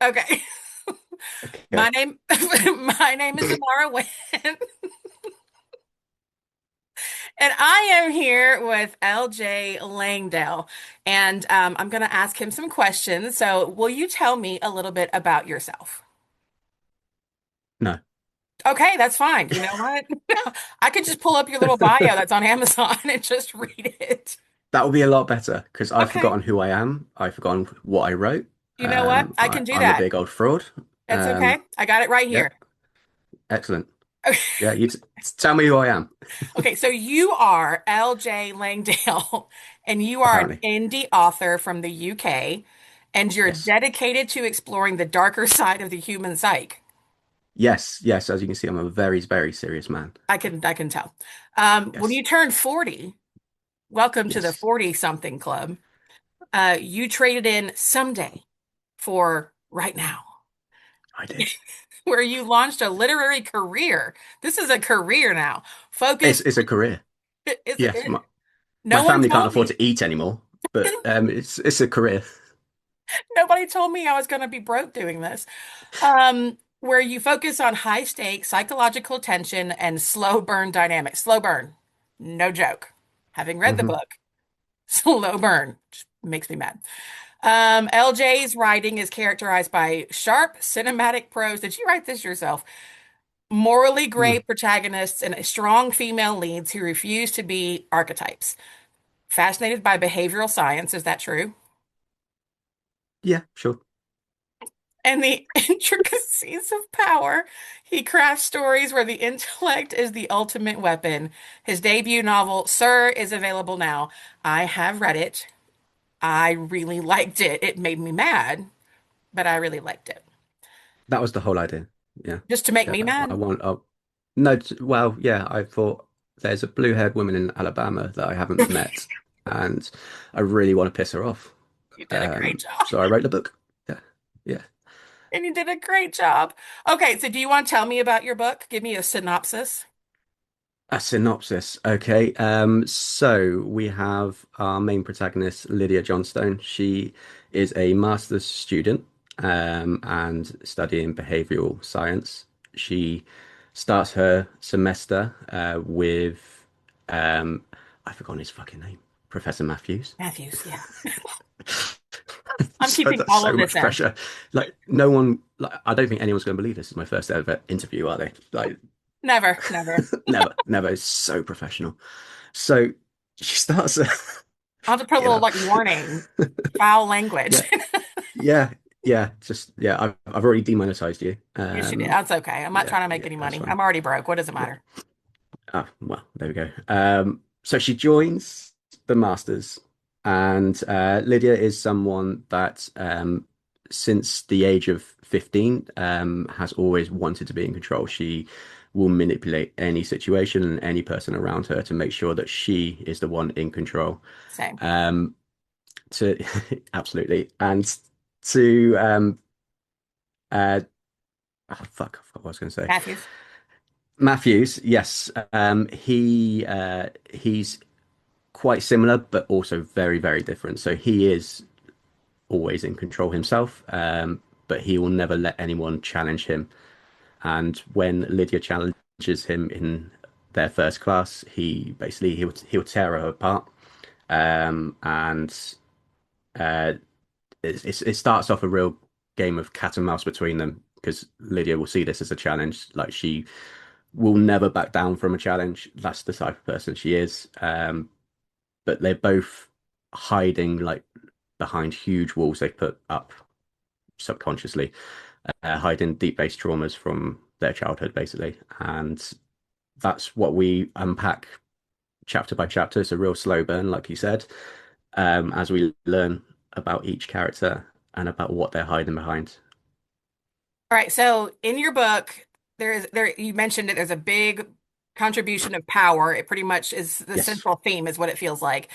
Okay. My Okay. name my name is Amara Wynn, and I am here with LJ Langdale, and I'm going to ask him some questions. So, will you tell me a little bit about yourself? No. Okay, that's fine. You know what? I could just pull up your little bio that's on Amazon and just read it. That would be a lot better because I've Okay. forgotten who I am. I've forgotten what I wrote. You know what? I can do I'm a that. big old fraud. It's okay. I got it right Yeah, here. excellent. Yeah, tell me who I am, Okay, so you are LJ Langdale, and you are an apparently. indie author from the UK, and you're Yes. dedicated to exploring the darker side of the human psyche. Yes, yes. As you can see, I'm a very, very serious man. I can tell. When Yes, you turn 40, welcome to the yes, 40 something club. You traded in someday for right now, I did. where you launched a literary career. This is a career now. Focus. It's a career. Is Yes, it? my No one family can't told afford me. to eat anymore, but it's a career. Nobody told me I was going to be broke doing this. Where you focus on high stakes, psychological tension, and slow burn dynamics. Slow burn, no joke. Having read the Hmm. book, slow burn just makes me mad. LJ's writing is characterized by sharp cinematic prose. Did you write this yourself? Morally gray Mm. protagonists and strong female leads who refuse to be archetypes. Fascinated by behavioral science, is that true? Yeah, sure. And the intricacies of power. He crafts stories where the intellect is the ultimate weapon. His debut novel, Sir, is available now. I have read it. I really liked it. It made me mad, but I really liked it. That was the whole idea. Yeah, Just to make yeah. me I mad. want. No, well, yeah. I thought there's a blue-haired woman in Alabama that I haven't met, and I really want to piss her off. You did a great job. So I wrote the book. Yeah, yeah. And you did a great job. Okay, so do you want to tell me about your book? Give me a synopsis. A synopsis. Okay. So we have our main protagonist, Lydia Johnstone. She is a master's student, and studying behavioral science. She starts her semester, with, um, I've forgotten his fucking name, Professor Matthews. Matthews, yeah. I'm So keeping that's all so of this much in. pressure. Like no one, like I don't think anyone's going to believe this is my first ever interview, are they? Like Never, never. never, never. It's so professional. So she starts. I'll just put a You little know, like warning, foul language. yeah, yeah, yeah. Just yeah. I've already demonetized you. Yes, you did. That's okay. I'm not Yeah, trying to make yeah. any That's money. fine. I'm already broke. What does it Yeah. matter? Ah, well, there we go. So she joins the Masters, and Lydia is someone that, since the age of 15, has always wanted to be in control. She will manipulate any situation and any person around her to make sure that she is the one in control. Same. Um, to absolutely, and to fuck, I forgot what I was going to say. Matthews. Matthews, yes, he's quite similar, but also very, very different. So he is always in control himself, but he will never let anyone challenge him. And when Lydia challenges him in their first class, he'll tear her apart. And it starts off a real game of cat and mouse between them because Lydia will see this as a challenge. Like she will never back down from a challenge. That's the type of person she is. But they're both hiding like behind huge walls they've put up subconsciously, hiding deep-based traumas from their childhood, basically. And that's what we unpack chapter by chapter. It's a real slow burn, like you said, as we learn about each character and about what they're hiding behind. All right. So in your book, there you mentioned it. There's a big contribution of power. It pretty much is the Yes. central theme, is what it feels like.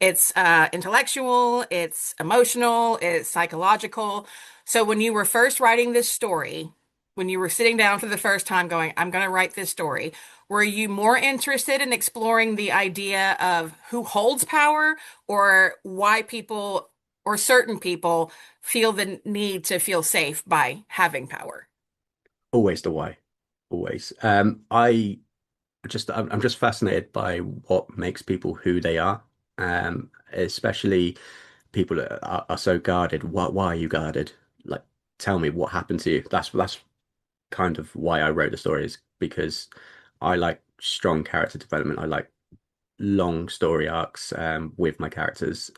It's intellectual, it's emotional, it's psychological. So when you were first writing this story, when you were sitting down for the first time going, I'm going to write this story, were you more interested in exploring the idea of who holds power or why people or certain people feel the need to feel safe by having power? Always the why. Always. I'm just fascinated by what makes people who they are. Especially people that are so guarded. Why are you guarded? Like, tell me what happened to you. That's kind of why I wrote the stories because I like strong character development. I like long story arcs with my characters,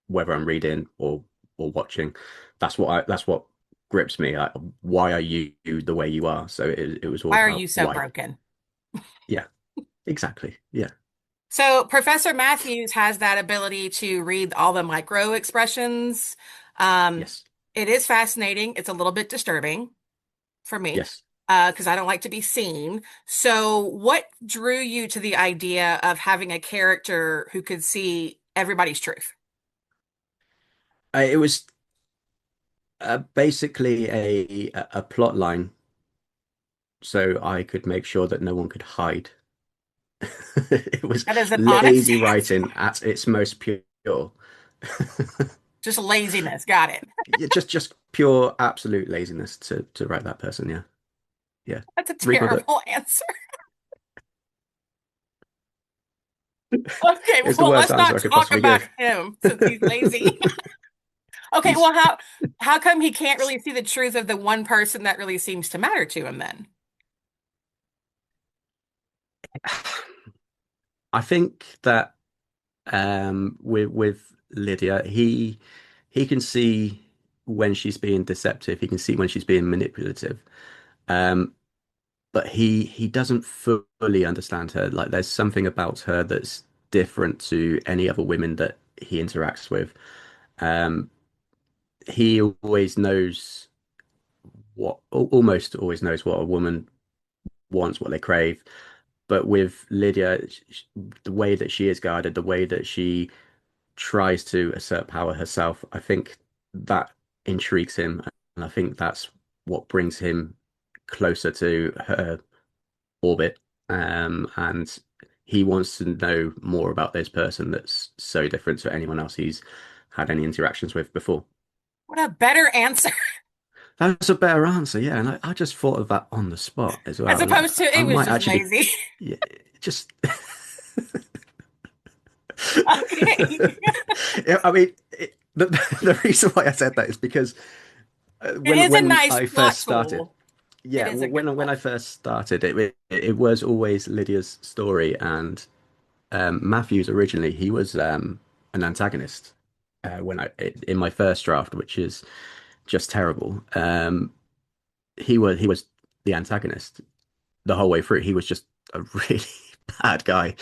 whether I'm reading or watching. That's what grips me. Like, why are you the way you are? So it was Why always are about you so why. broken? Yeah, exactly. Yeah. So Professor Matthews has that ability to read all the micro expressions. Um, Yes. it is fascinating. It's a little bit disturbing for me, Yes. because I don't like to be seen. So what drew you to the idea of having a character who could see everybody's truth? It was basically a plot line, so I could make sure that no one could hide. It was That is an honest lazy answer. writing at its most pure. Just laziness. Got it. Yeah, just pure absolute laziness to write that person. Yeah, yeah. That's a Read my book. terrible answer. Okay, It's the well, worst let's answer not I could talk possibly about give. him since he's lazy. Okay, He's well, how come he can't really see the truth of the one person that really seems to matter to him then? I think that with Lydia, he can see when she's being deceptive. He can see when she's being manipulative. Um, but he doesn't fully understand her. Like there's something about her that's different to any other women that he interacts with. Um, he always knows almost always knows what a woman wants, what they crave. But with Lydia, the way that she is guarded, the way that she tries to assert power herself, I think that intrigues him, and I think that's what brings him closer to her orbit. And he wants to know more about this person that's so different to anyone else he's had any interactions with before. What a better answer That's a better answer, yeah. And I just thought of that on the spot as as well. Like opposed to I it was might just actually be, lazy. yeah, just. Okay. Yeah, I mean, the reason why I said that is because It when is a when nice I first plot started, tool. It yeah, is a good when plot I first started, it was always Lydia's story, and Matthews originally he was an antagonist when I in my first draft, which is just terrible. He was the antagonist the whole way through. He was just a really bad guy,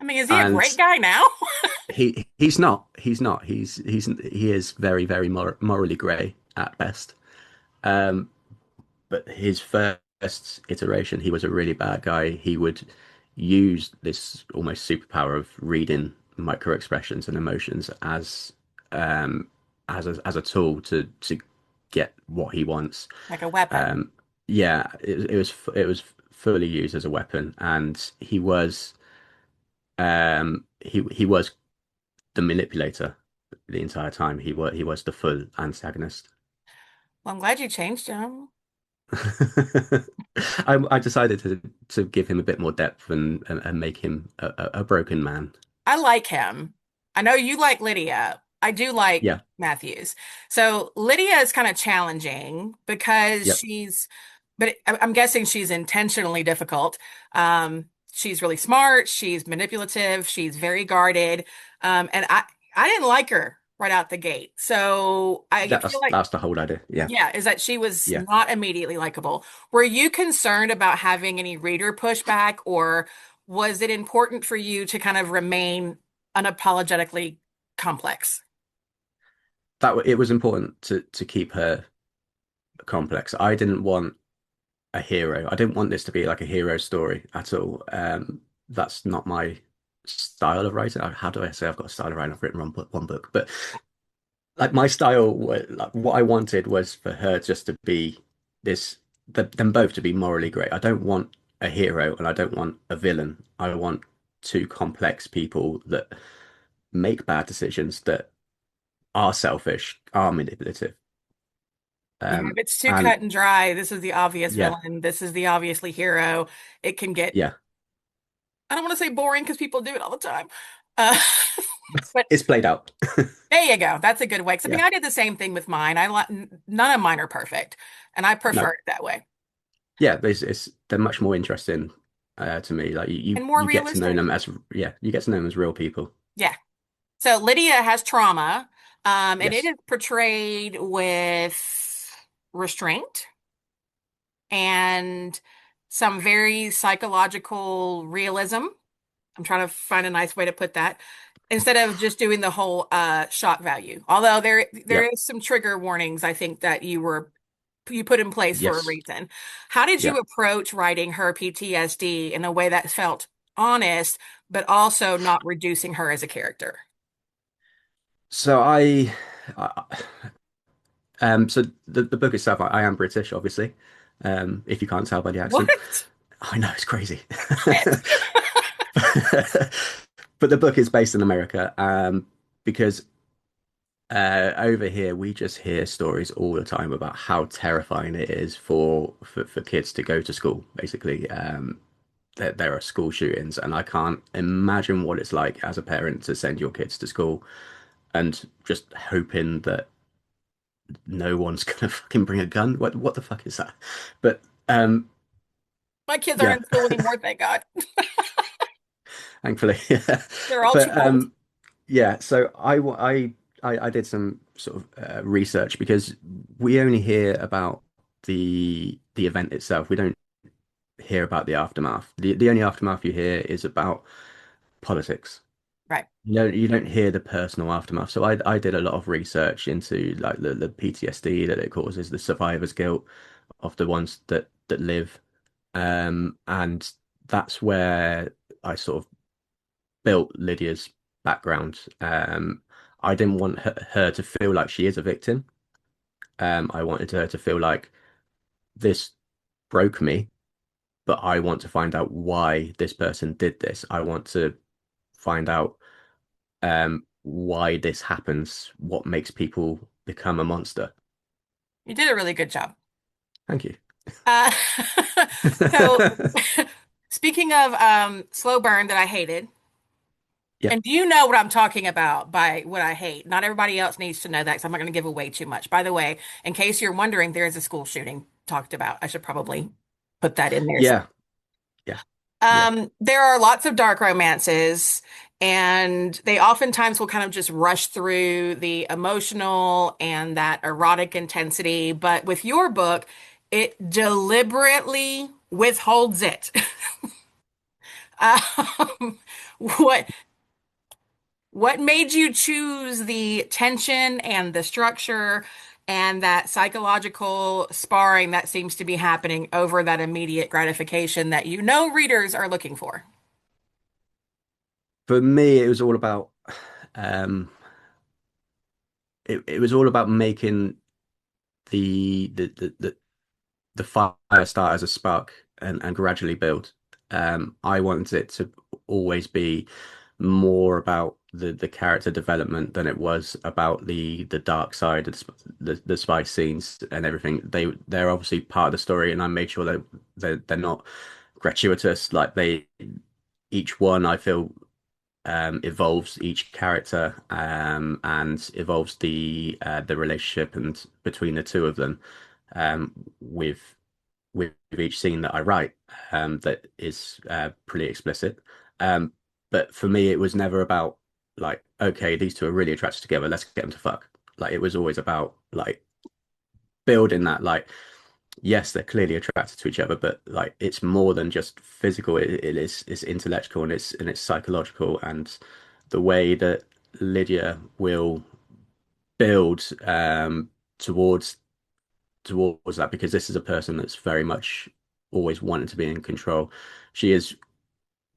I mean, is he a great and guy now? he is very very morally grey at best. Um, but his first iteration, he was a really bad guy. He would use this almost superpower of reading micro expressions and emotions um, as a tool to get what he wants. Like a weapon. Um, yeah, it was fully used as a weapon, and he was the manipulator the entire time. He was the full antagonist. Well, I'm glad you changed him. I decided to give him a bit more depth and make him a broken man. I like him. I know you like Lydia. I do like Yeah. Matthews. So Lydia is kind of challenging because Yep. but I'm guessing she's intentionally difficult. She's really smart. She's manipulative. She's very guarded. And I didn't like her right out the gate. So I feel like, That's the whole idea. Yeah. yeah, is that she was Yeah. not immediately likable. Were you concerned about having any reader pushback, or was it important for you to kind of remain unapologetically complex? It was important to keep her complex. I didn't want a hero. I didn't want this to be like a hero story at all. That's not my style of writing. How do I say I've got a style of writing? I've written one book, but like my style, like what I wanted was for her just to be this, them both to be morally great. I don't want a hero and I don't want a villain. I want two complex people that make bad decisions that are selfish, are manipulative. Yeah, if it's too And cut and dry, this is the obvious yeah, villain, this is the obviously hero, it can get, yeah, I don't want to say boring because people do it all the time. Uh, but it's played out. there you go. That's a good way. 'Cause, I mean, Yeah, I did the same thing with mine. None of mine are perfect, and I prefer no, it that way yeah, they're much more interesting to me. Like and more you get to know realistic. them as yeah, you get to know them as real people. Yeah. So Lydia has trauma, and it Yes, is portrayed with restraint and some very psychological realism. I'm trying to find a nice way to put that. Instead of just doing the whole shock value. Although there yep, is some trigger warnings I think that you put in place for a yes, reason. How did yeah. you approach writing her PTSD in a way that felt honest, but also not reducing her as a character? So I so the book itself, I am British, obviously. If you can't tell by the accent, What? I know it's crazy. Shit. But the book is based in America, because over here we just hear stories all the time about how terrifying it is for kids to go to school. Basically, there are school shootings, and I can't imagine what it's like as a parent to send your kids to school and just hoping that no one's gonna fucking bring a gun. What the fuck is that? But My kids aren't yeah, in school anymore, thank God. thankfully, yeah. They're all too But old. yeah. So I did some sort of research because we only hear about the event itself. We don't hear about the aftermath. The only aftermath you hear is about politics. Right. You don't hear the personal aftermath. So I did a lot of research into like the PTSD that it causes, the survivor's guilt of the ones that live. And that's where I sort of built Lydia's background. I didn't want her to feel like she is a victim. I wanted her to feel like this broke me, but I want to find out why this person did this. I want to find out why this happens, what makes people become a monster. You did a really good job. Thank you. Uh, so speaking of slow burn that I hated, Yeah. and do you know what I'm talking about by what I hate? Not everybody else needs to know that because I'm not going to give away too much. By the way, in case you're wondering, there is a school shooting talked about. I should probably put that in there. Yeah. Yeah. Yeah. There are lots of dark romances, and they oftentimes will kind of just rush through the emotional and that erotic intensity. But with your book, it deliberately withholds it. Um, what what made you choose the tension and the structure and that psychological sparring that seems to be happening over that immediate gratification that you know readers are looking for? For me, it was all about um it was all about making the the fire start as a spark and gradually build. I wanted it to always be more about the character development than it was about the dark side of the spice scenes and everything. They're obviously part of the story, and I made sure that they're not gratuitous. Like they each one I feel evolves each character and evolves the relationship and between the two of them um, with with each scene that I write that is pretty explicit. Um, but for me, it was never about like, okay, these two are really attracted together, let's get them to fuck. Like it was always about like building that like yes, they're clearly attracted to each other, but like it's more than just physical. It is it's intellectual and it's psychological, and the way that Lydia will build towards towards that because this is a person that's very much always wanted to be in control. She is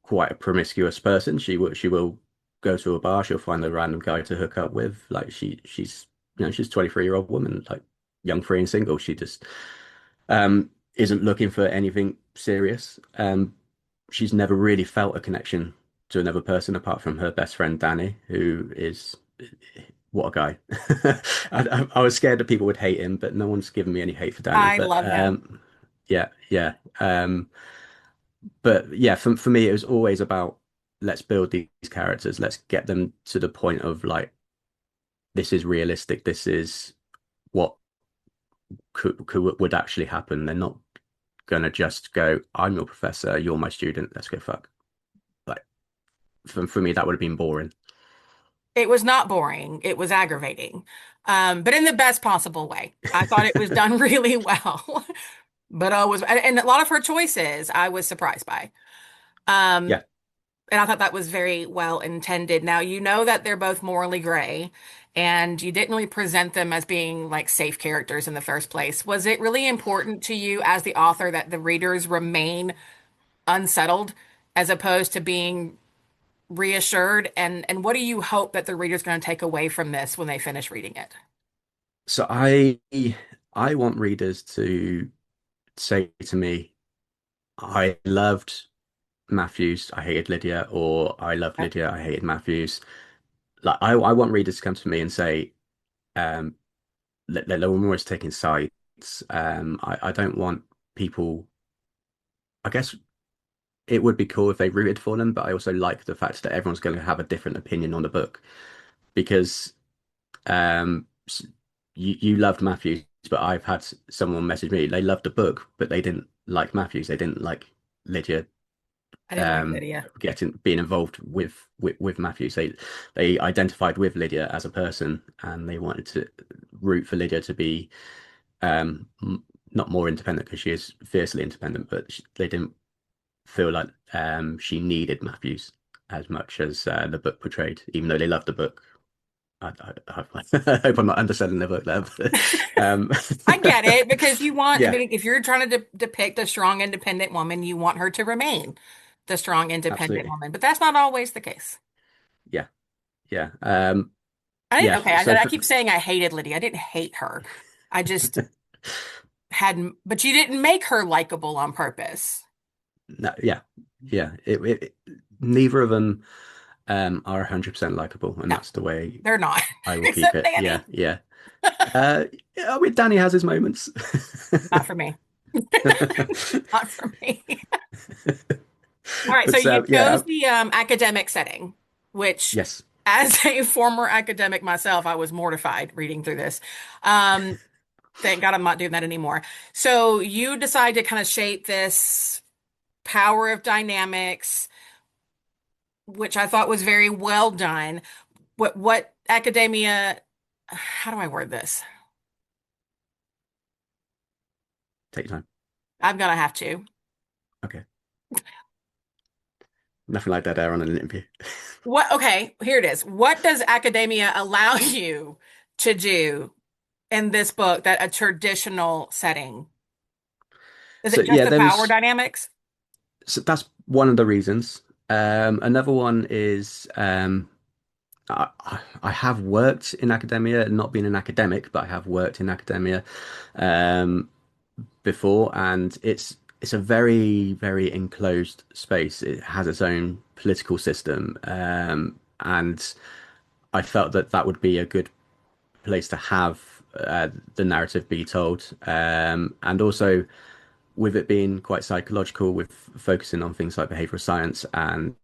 quite a promiscuous person. She will go to a bar, she'll find a random guy to hook up with. Like she's she's a 23-year-old woman, like young, free and single. She just isn't looking for anything serious. She's never really felt a connection to another person apart from her best friend Danny, who is what a guy. I was scared that people would hate him, but no one's given me any hate for Danny. I love him. Yeah, yeah. But yeah, for me, it was always about let's build these characters, let's get them to the point of like this is realistic, this is what could would actually happen. They're not gonna just go, I'm your professor, you're my student, let's go fuck. Like for me, that would have been boring. It was not boring. It was aggravating, but in the best possible way. I thought it was done really well, but I was, and a lot of her choices I was surprised by. Um, Yeah. and I thought that was very well intended. Now, you know that they're both morally gray, and you didn't really present them as being like safe characters in the first place. Was it really important to you as the author that the readers remain unsettled as opposed to being reassured? And what do you hope that the reader's going to take away from this when they finish reading it? So I want readers to say to me, I loved Matthews, I hated Lydia, or I loved Yep. Lydia, I hated Matthews. Like I want readers to come to me and say, um, they're almost taking sides. I don't want people. I guess it would be cool if they rooted for them, but I also like the fact that everyone's going to have a different opinion on the book because um, you loved Matthews, but I've had someone message me they loved the book, but they didn't like Matthews. They didn't like Lydia I didn't like Lydia. getting being involved with Matthews. They identified with Lydia as a person, and they wanted to root for Lydia to be um not more independent because she is fiercely independent, but they didn't feel like she needed Matthews as much as the book portrayed, even though they loved the book. I hope I'm not underselling the book there, but I get it because you want, I yeah, mean, if you're trying to depict a strong, independent woman, you want her to remain the strong, independent absolutely, woman, but that's not always the case. yeah, yeah, I didn't, yeah. okay, So I keep saying I hated Lydia. I didn't hate her. I just hadn't, but you didn't make her likable on purpose. no, yeah, yeah. Neither of them are 100% likable, and No, that's the way they're not, I will keep except it. Yeah, Danny. yeah. Yeah, I mean, Danny has his moments. Not for me. Not for me. All right, so But you yeah, chose the academic setting, which, yes. as a former academic myself, I was mortified reading through this. Um, thank God I'm not doing that anymore. So you decide to kind of shape this power of dynamics, which I thought was very well done. What academia, how do I word this? Take your time. I'm gonna have to. Okay. Nothing like that air on an interview. What, okay, here it is. What does academia allow you to do in this book that a traditional setting? Is So it just yeah, the power dynamics? that's one of the reasons. Another one is I have worked in academia, not been an academic, but I have worked in academia um, before, and it's a very enclosed space. It has its own political system, and I felt that that would be a good place to have the narrative be told, and also with it being quite psychological, with focusing on things like behavioral science and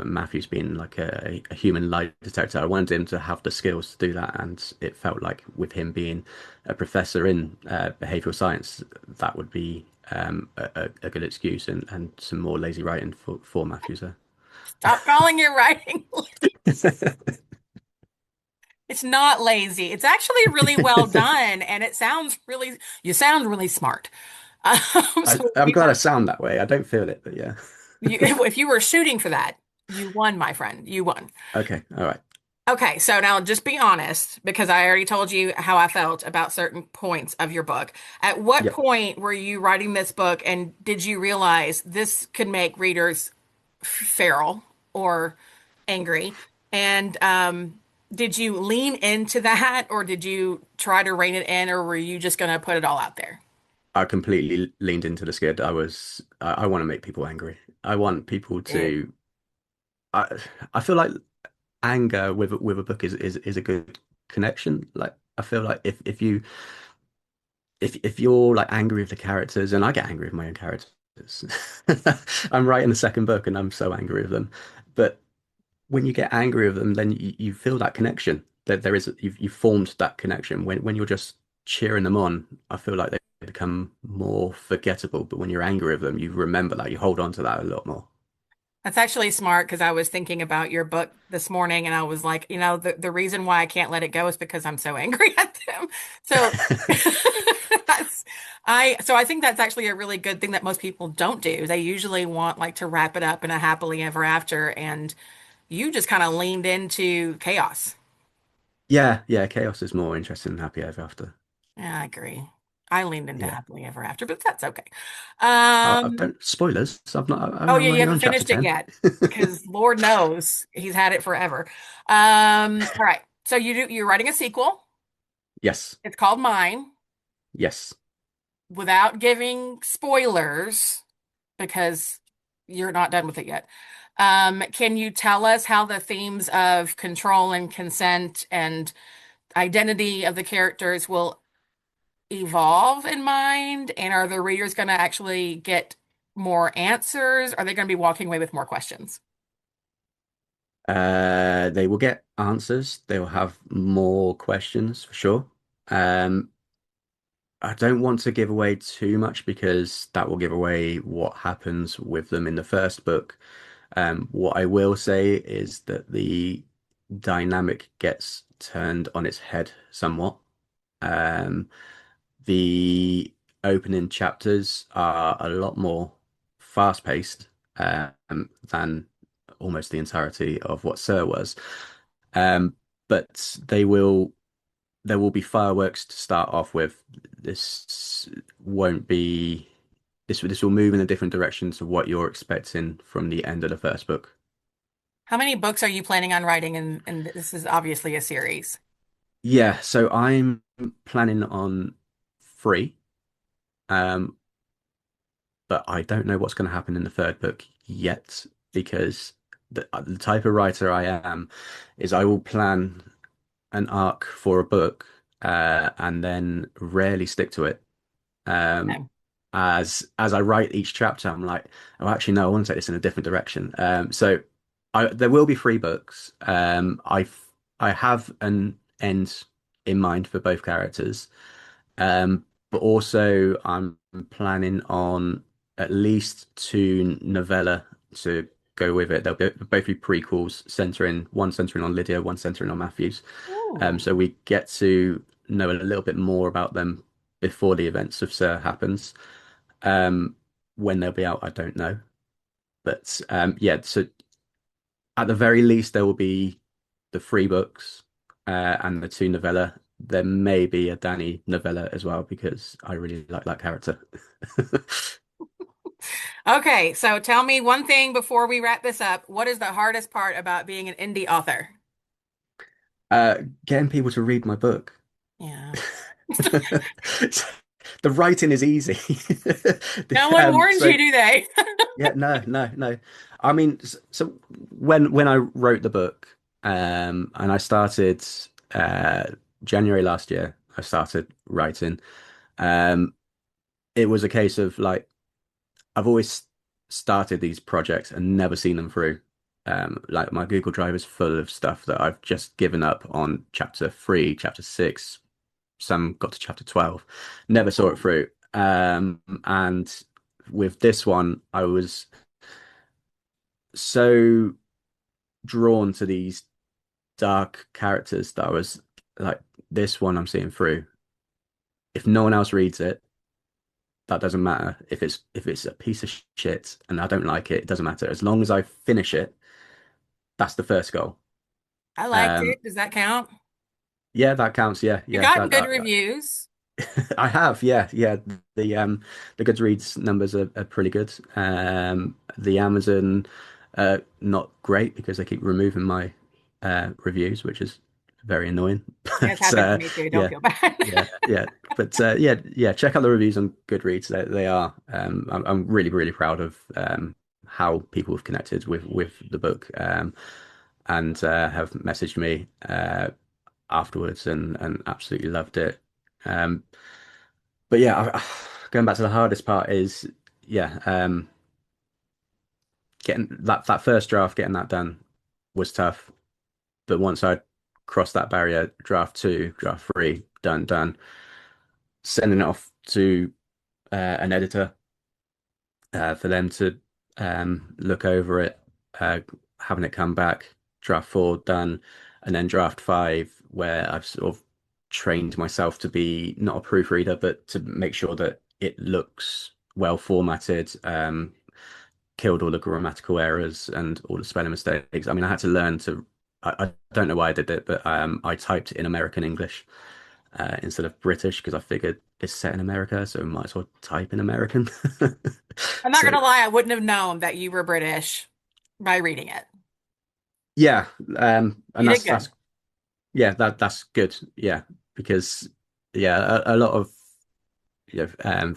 Matthews being like a human lie detector, I wanted him to have the skills to do that, and it felt like with him being a professor in behavioral science, that would be a good excuse and some more lazy writing for Matthews there. Stop calling your writing. It's not lazy. It's actually really well done, and it sounds really, you sound really smart. So I'm glad I sound that way. I don't feel it, but yeah. if you were shooting for that, you won, my friend. You won. Okay, all right. Okay, so now just be honest, because I already told you how I felt about certain points of your book. At what Yep. point were you writing this book, and did you realize this could make readers feral or angry? And did you lean into that, or did you try to rein it in, or were you just going to put it all out there? I completely leaned into the skid. I want to make people angry. I want people Did. to. I I feel like anger with a book is a good connection. Like I feel like if you're like angry with the characters, and I get angry with my own characters. I'm writing the second book and I'm so angry with them. But when you get angry with them, then you feel that connection. That there is you've formed that connection. When you're just cheering them on, I feel like they become more forgettable. But when you're angry with them, you remember that, you hold on to that a lot more. That's actually smart because I was thinking about your book this morning and I was like, the reason why I can't let it go is because I'm so angry at them. So that's I think that's actually a really good thing that most people don't do. They usually want like to wrap it up in a happily ever after, and you just kind of leaned into chaos. Yeah, yeah, chaos is more interesting than happy ever after. Yeah, I agree. I leaned into Yeah. happily ever after, but that's okay. I Um, don't spoilers. Oh I'm yeah, you only haven't on chapter finished it 10. yet because Lord knows he's had it forever. All right. So you're writing a sequel. Yes. It's called Mine Yes. without giving spoilers because you're not done with it yet. Can you tell us how the themes of control and consent and identity of the characters will evolve in mind? And are the readers going to actually get more answers? Are they going to be walking away with more questions? They will get answers. They will have more questions for sure. Um, I don't want to give away too much because that will give away what happens with them in the first book. What I will say is that the dynamic gets turned on its head somewhat. Um, the opening chapters are a lot more fast-paced than almost the entirety of what Sir was. But there will be fireworks to start off with. This won't be this will move in a different direction to what you're expecting from the end of the first book. How many books are you planning on writing? And this is obviously a series. Yeah, so I'm planning on three, um, but I don't know what's going to happen in the third book yet because the type of writer I am is I will plan an arc for a book and then rarely stick to it. Um, Okay. as I write each chapter, I'm like, oh, actually, no, I want to take this in a different direction. So there will be three books. I have an end in mind for both characters, but also I'm planning on at least two novella to go with it. Both be prequels, one centering on Lydia, one centering on Matthews. Ooh. So we get to know a little bit more about them before the events of Sir happens. Um, when they'll be out, I don't know. But yeah, so at the very least, there will be the three books and the two novella. There may be a Danny novella as well because I really like that character. Okay, so tell me one thing before we wrap this up. What is the hardest part about being an indie author? Uh, Getting people to read my book. Yeah. The writing is easy. No one warns So you, do they? yeah, no. I mean, so when I wrote the book, and I started uh January last year, I started writing. Um, it was a case of like I've always started these projects and never seen them through. Like my Google Drive is full of stuff that I've just given up on chapter three, chapter six, some got to chapter 12, never saw it Ooh. through. And with this one, I was so drawn to these dark characters that I was like, this one I'm seeing through. If no one else reads it, that doesn't matter. If it's a piece of shit and I don't like it, it doesn't matter. As long as I finish it, that's the first goal. I liked Um, it. Does that count? yeah, that counts. You Yeah, gotten good reviews. I have. Yeah. The Goodreads numbers are pretty good. The Amazon, not great because they keep removing my reviews, which is very annoying. Yeah, it's But happened to me too. Don't yeah, feel bad. yeah. But yeah. Check out the reviews on Goodreads. They are. I'm really proud of how people have connected with the book, and have messaged me afterwards and absolutely loved it. Um, but yeah, going back to the hardest part is yeah, getting that first draft, getting that done was tough. But once I crossed that barrier, draft two, draft three, done, sending it off to an editor for them to look over it, uh, having it come back, draft four done, and then draft five, where I've sort of trained myself to be not a proofreader, but to make sure that it looks well formatted, killed all the grammatical errors and all the spelling mistakes. I mean, I had to learn to. I don't know why I did it, but I typed in American English instead of British because I figured it's set in America, so I might as well type in American. I'm not So gonna lie, I wouldn't have known that you were British by reading it. yeah, and You did that's good. yeah, that's good. Yeah, because yeah, a lot of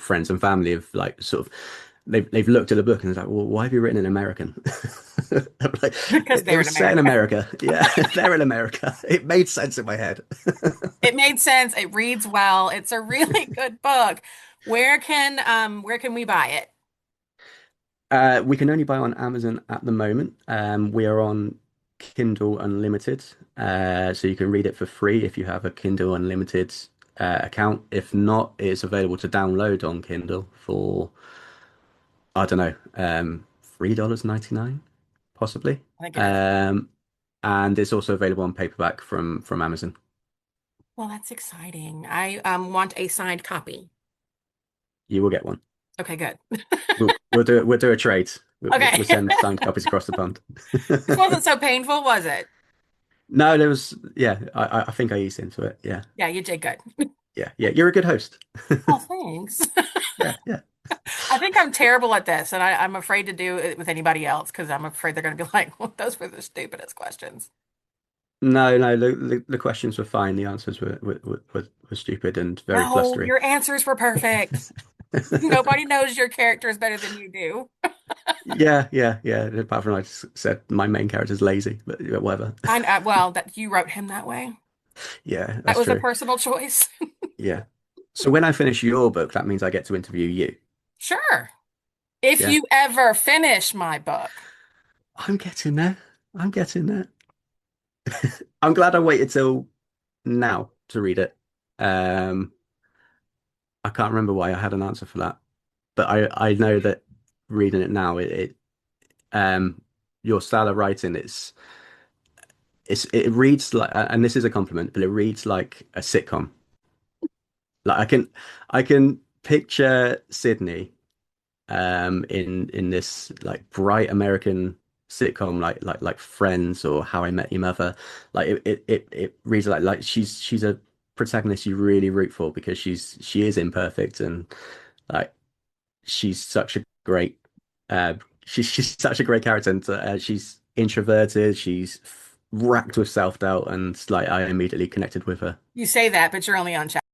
friends and family have like sort of they've looked at the book and it's like, well, why have you written in American? I'm like, Because it they're in was set in America. America. Yeah, they're in America. It made sense in my head. It made sense. It reads well. It's a really good book. Where can we buy it? We can only buy on Amazon at the moment. We are on Kindle Unlimited, so you can read it for free if you have a Kindle Unlimited account. If not, it's available to download on Kindle for I don't know, $3.99 possibly. I think it is. Um, and it's also available on paperback from Amazon. Well, that's exciting. I want a signed copy. You will get one. Okay, good. We'll do a trade. We'll Okay. send signed copies across the pond. This wasn't so painful, was it? No, there was yeah. I think I eased into it. Yeah, Yeah, you did good. yeah, yeah. You're a good host. Oh, thanks. Yeah, yeah. I think I'm terrible at this, and I'm afraid to do it with anybody else because I'm afraid they're going to be like, well, those were the stupidest questions. No, no. The questions were fine. The answers were stupid and very No, blustery. your answers were perfect. Nobody knows your characters better than you do. Yeah, yeah, yeah. Apart from I just said my main character's lazy, but yeah, whatever. Well, that you wrote him that way. Yeah, That that's was a true. personal choice. Yeah. So when I finish your book, that means I get to interview you. Sure. If Yeah. you ever finish my book. I'm getting there. I'm getting there. I'm glad I waited till now to read it. Um, I can't remember why I had an answer for that, but I know that reading it now, um, your style of writing, it reads like, and this is a compliment, but it reads like a sitcom. Like I can picture Sydney in this like bright American sitcom like Friends or How I Met Your Mother. Like it reads like she's a protagonist you really root for because she is imperfect and like she's such a great uh she's such a great character and she's introverted, she's racked with self-doubt and like I immediately connected with her. You say that, but you're only on chat.